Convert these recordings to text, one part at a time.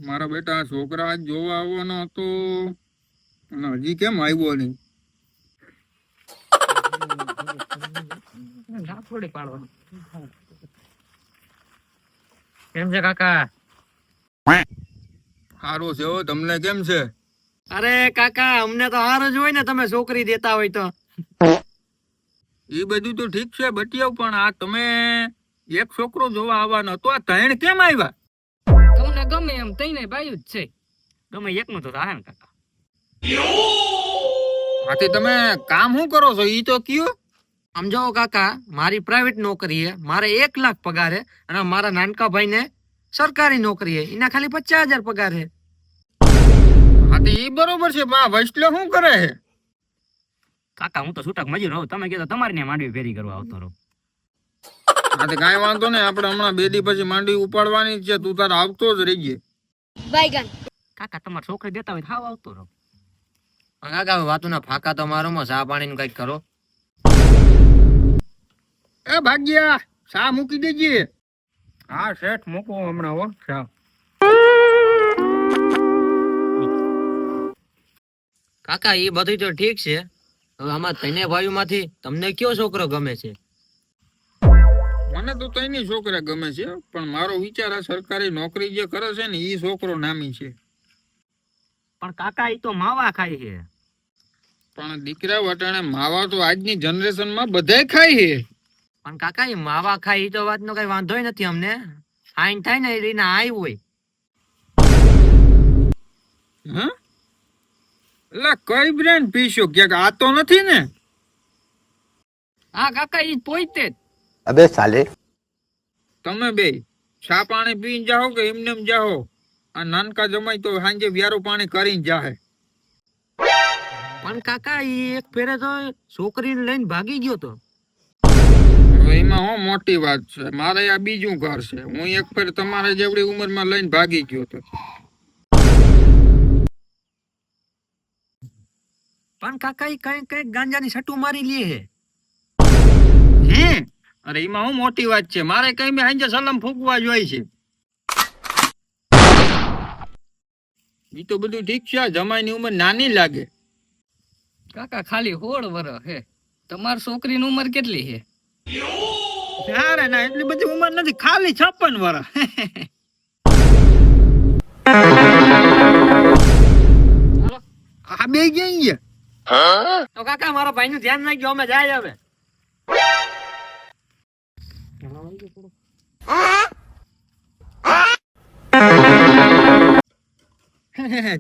મારા બેટા છોકરા આજ જોવા આવવાનો હતો અને હજી કેમ આવ્યો નહીં? કેમ છે કાકા? સારું છે હો. તમને કેમ છે? અરે કાકા, અમને તો હાર જ હોય ને તમે છોકરી દેતા હોય તો. એ બધું તો ઠીક છે બટિયાવ, પણ આ તમે એક છોકરો જોવા આવવાનો હતો, આ ત્રણ કેમ આવ્યા? તમને ગમે એમ તઈને બાયું જ છે. ગમે એકનું તો થાય ને કાકા. આથી તમે કામ શું કરો છો ઈ તો કયો? સમજો કાકા, મારી પ્રાઇવેટ નોકરી હે, મારે 1 લાખ પગાર હે, અને મારા નાનકા ભાઈ ને સરકારી નોકરી હે, એના ખાલી 50,000 પગાર હે. આથી ઈ બરોબર છે, પણ આ વૈષ્ણવ શું કરે છે? કાકા, હું તો છૂટક મજૂર હોઉં, તમે કીધું તમારી ને માંડવી ફેરી કરવા આવતો રહો. આથી કાંઈ વાંધો નહીં, આપણે હમણાં 2 દી પછી માંડવી ઉપાડવાની જ છે, તું તાર આવતો જ રહીજે. કાકા, તમારે છોકરી દેતા હોય હાવ આવતો રહો. કાકા, વાતું ના ફાકા તો મારો માં ચા પાણી નું કઈક કરો. એ ભાગ્યા, શા મૂકી દેજે. હા શેઠ, મૂકો હમણાં હો શા. કાકા, એ બધું તો ઠીક છે, હવે આમાં તને ભાઈઓ માંથી તમને કયો છોકરો ગમે છે? મને તો તઈની છોકરા ગમે છે, પણ મારો વિચાર આ સરકારી નોકરી જે કરે છે ને ઈ છોકરો નામી છે. પણ કાકા, એ તો માવા ખાય છે. પણ દીકરા વટાણે માવા તો આજની જનરેશનમાં બધાય ખાય છે. પણ કાકા, એ માવા ખાય એ તો વાત નો કઈ વાંધો નથી અમને. આઈન થાય ને એને આય હોય. હા, એટલે કઈ બ્રાન્ડ પીશો? ક્યાંક આ તો નથી ને? હા કાકા, એ પોઈતે જ. अबे साले તમે બે ચા પાણી પીને જાઓ કે એમને જાઓ? આ નાનકા જમાઈ તો સાંજે વ્યારું પાણી કરીને જાહે. પણ કાકા, એ એક ફેરે તો છોકરીને લઈને ભાગી ગયો તો. હવે એમાં હું મોટી વાત છે, મારે આ બીજું ઘર છે, હું એક ફેર તમારા જેવડી ઉંમરમાં લઈને ભાગી ગયો તો. પણ કાકા, એ કઈ કઈ ગાંજાની સટ્ટુ મારી લે હે. અરે એમાં હું મોટી વાત છે, મારે કઈ બી સાંજે સલમ ફૂંકવા જોઈએ છે. ઈ તો બધું ઠીક છે, જમાઈની ઉંમર નાની લાગે. કાકા, ખાલી 16 વર્ષ હે. તમાર છોકરીની ઉંમર કેટલી હે? અરે ના, એટલી બધી ઉંમર નથી, ખાલી 56 વર્ષ. આ બે ગયા. તો કાકા, મારા ભાઈ નું ધ્યાન રાખજો, અમે જાય હવે.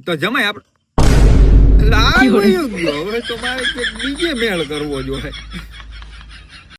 તો જમાઈ આપણે હવે તો મારે બીજે મેળ કરવો જોઈએ.